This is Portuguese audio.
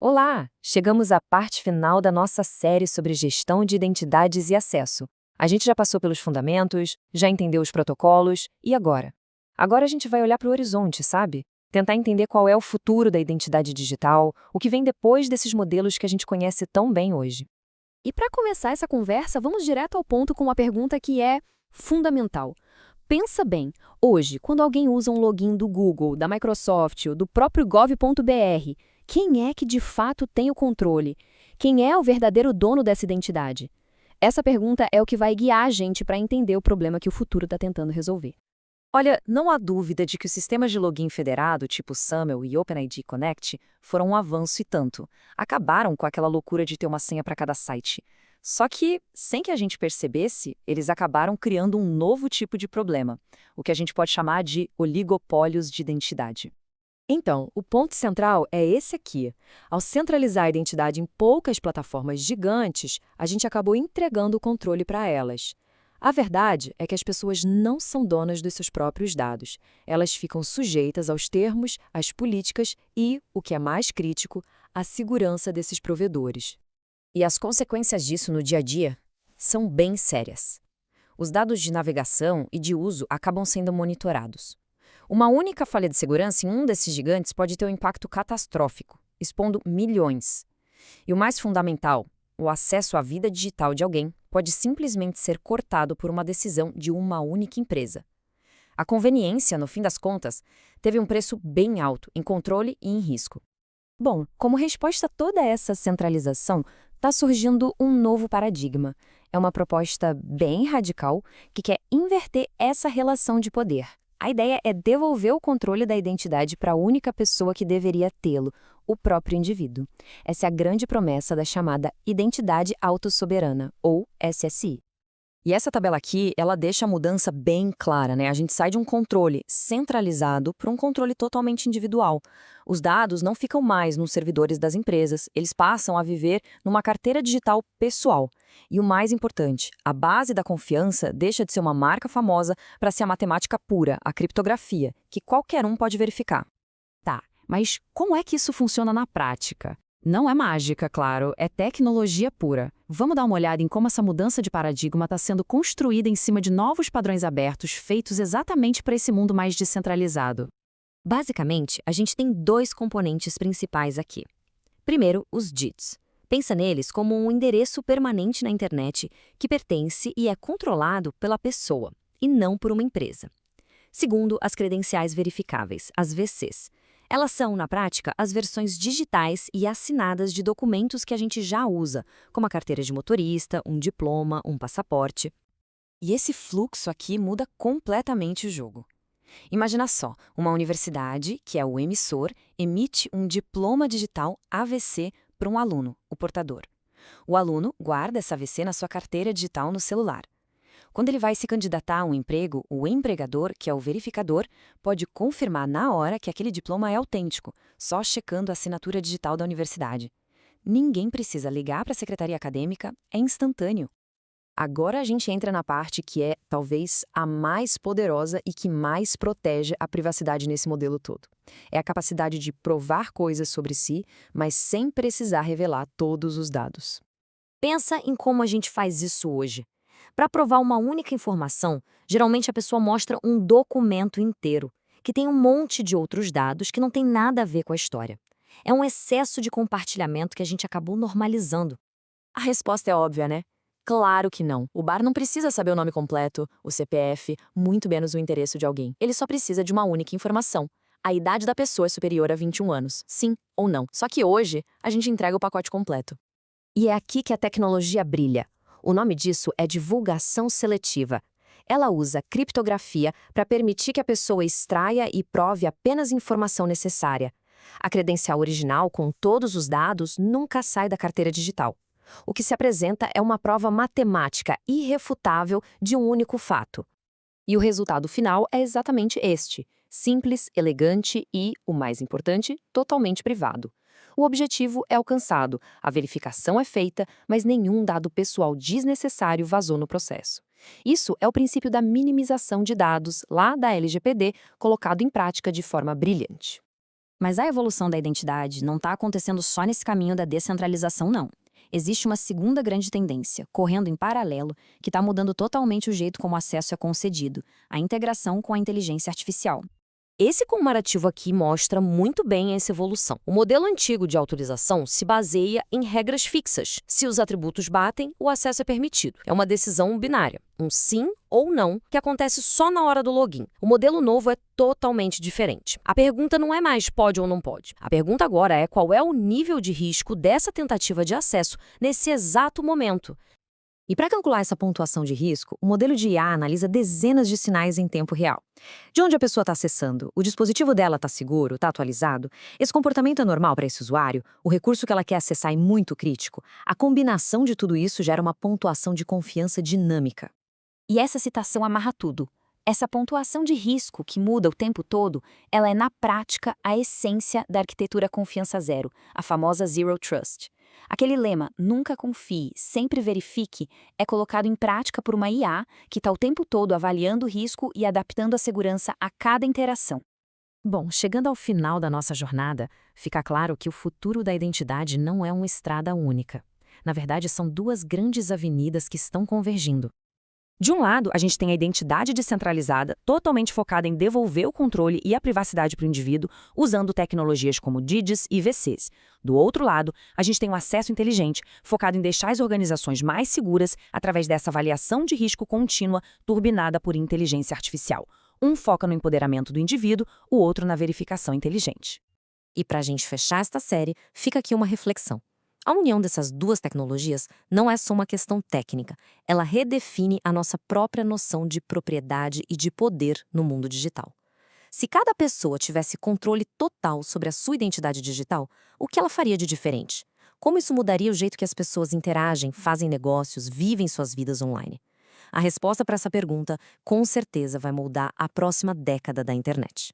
Olá! Chegamos à parte final da nossa série sobre gestão de identidades e acesso. A gente já passou pelos fundamentos, já entendeu os protocolos, e agora? Agora a gente vai olhar para o horizonte, sabe? Tentar entender qual é o futuro da identidade digital, o que vem depois desses modelos que a gente conhece tão bem hoje. E para começar essa conversa, vamos direto ao ponto com uma pergunta que é fundamental. Pensa bem, hoje, quando alguém usa um login do Google, da Microsoft ou do próprio gov.br, quem é que de fato tem o controle? Quem é o verdadeiro dono dessa identidade? Essa pergunta é o que vai guiar a gente para entender o problema que o futuro está tentando resolver. Olha, não há dúvida de que os sistemas de login federado, tipo SAML e OpenID Connect, foram um avanço e tanto. Acabaram com aquela loucura de ter uma senha para cada site. Só que, sem que a gente percebesse, eles acabaram criando um novo tipo de problema, o que a gente pode chamar de oligopólios de identidade. Então, o ponto central é esse aqui. Ao centralizar a identidade em poucas plataformas gigantes, a gente acabou entregando o controle para elas. A verdade é que as pessoas não são donas dos seus próprios dados. Elas ficam sujeitas aos termos, às políticas e, o que é mais crítico, à segurança desses provedores. E as consequências disso no dia a dia são bem sérias. Os dados de navegação e de uso acabam sendo monitorados. Uma única falha de segurança em um desses gigantes pode ter um impacto catastrófico, expondo milhões. E o mais fundamental, o acesso à vida digital de alguém pode simplesmente ser cortado por uma decisão de uma única empresa. A conveniência, no fim das contas, teve um preço bem alto em controle e em risco. Bom, como resposta a toda essa centralização, está surgindo um novo paradigma. É uma proposta bem radical que quer inverter essa relação de poder. A ideia é devolver o controle da identidade para a única pessoa que deveria tê-lo, o próprio indivíduo. Essa é a grande promessa da chamada Identidade Autossoberana, ou SSI. E essa tabela aqui, ela deixa a mudança bem clara, né? A gente sai de um controle centralizado para um controle totalmente individual. Os dados não ficam mais nos servidores das empresas, eles passam a viver numa carteira digital pessoal. E o mais importante, a base da confiança deixa de ser uma marca famosa para ser a matemática pura, a criptografia, que qualquer um pode verificar. Tá, mas como é que isso funciona na prática? Não é mágica, claro, é tecnologia pura. Vamos dar uma olhada em como essa mudança de paradigma está sendo construída em cima de novos padrões abertos feitos exatamente para esse mundo mais descentralizado. Basicamente, a gente tem dois componentes principais aqui. Primeiro, os DITs. Pensa neles como um endereço permanente na internet que pertence e é controlado pela pessoa, e não por uma empresa. Segundo, as credenciais verificáveis, as VCs. Elas são, na prática, as versões digitais e assinadas de documentos que a gente já usa, como a carteira de motorista, um diploma, um passaporte. E esse fluxo aqui muda completamente o jogo. Imagina só, uma universidade, que é o emissor, emite um diploma digital AVC para um aluno, o portador. O aluno guarda essa AVC na sua carteira digital no celular. Quando ele vai se candidatar a um emprego, o empregador, que é o verificador, pode confirmar na hora que aquele diploma é autêntico, só checando a assinatura digital da universidade. Ninguém precisa ligar para a secretaria acadêmica, é instantâneo. Agora a gente entra na parte que é, talvez, a mais poderosa e que mais protege a privacidade nesse modelo todo. É a capacidade de provar coisas sobre si, mas sem precisar revelar todos os dados. Pensa em como a gente faz isso hoje. Para provar uma única informação, geralmente a pessoa mostra um documento inteiro, que tem um monte de outros dados que não tem nada a ver com a história. É um excesso de compartilhamento que a gente acabou normalizando. A resposta é óbvia, né? Claro que não. O bar não precisa saber o nome completo, o CPF, muito menos o endereço de alguém. Ele só precisa de uma única informação. A idade da pessoa é superior a 21 anos, sim ou não. Só que hoje, a gente entrega o pacote completo. E é aqui que a tecnologia brilha. O nome disso é divulgação seletiva. Ela usa criptografia para permitir que a pessoa extraia e prove apenas a informação necessária. A credencial original, com todos os dados, nunca sai da carteira digital. O que se apresenta é uma prova matemática irrefutável de um único fato. E o resultado final é exatamente este: simples, elegante e, o mais importante, totalmente privado. O objetivo é alcançado, a verificação é feita, mas nenhum dado pessoal desnecessário vazou no processo. Isso é o princípio da minimização de dados, lá da LGPD, colocado em prática de forma brilhante. Mas a evolução da identidade não está acontecendo só nesse caminho da descentralização, não. Existe uma segunda grande tendência, correndo em paralelo, que está mudando totalmente o jeito como o acesso é concedido, a integração com a inteligência artificial. Esse comparativo aqui mostra muito bem essa evolução. O modelo antigo de autorização se baseia em regras fixas. Se os atributos batem, o acesso é permitido. É uma decisão binária, um sim ou não, que acontece só na hora do login. O modelo novo é totalmente diferente. A pergunta não é mais pode ou não pode. A pergunta agora é qual é o nível de risco dessa tentativa de acesso nesse exato momento. E para calcular essa pontuação de risco, o modelo de IA analisa dezenas de sinais em tempo real. De onde a pessoa está acessando? O dispositivo dela está seguro? Está atualizado? Esse comportamento é normal para esse usuário? O recurso que ela quer acessar é muito crítico? A combinação de tudo isso gera uma pontuação de confiança dinâmica. E essa citação amarra tudo. Essa pontuação de risco, que muda o tempo todo, ela é, na prática, a essência da arquitetura confiança zero, a famosa Zero Trust. Aquele lema, nunca confie, sempre verifique, é colocado em prática por uma IA que está o tempo todo avaliando o risco e adaptando a segurança a cada interação. Bom, chegando ao final da nossa jornada, fica claro que o futuro da identidade não é uma estrada única. Na verdade, são duas grandes avenidas que estão convergindo. De um lado, a gente tem a identidade descentralizada, totalmente focada em devolver o controle e a privacidade para o indivíduo, usando tecnologias como DIDs e IVCs. Do outro lado, a gente tem o acesso inteligente, focado em deixar as organizações mais seguras através dessa avaliação de risco contínua, turbinada por inteligência artificial. Um foca no empoderamento do indivíduo, o outro na verificação inteligente. E para a gente fechar esta série, fica aqui uma reflexão. A união dessas duas tecnologias não é só uma questão técnica, ela redefine a nossa própria noção de propriedade e de poder no mundo digital. Se cada pessoa tivesse controle total sobre a sua identidade digital, o que ela faria de diferente? Como isso mudaria o jeito que as pessoas interagem, fazem negócios, vivem suas vidas online? A resposta para essa pergunta, com certeza, vai moldar a próxima década da internet.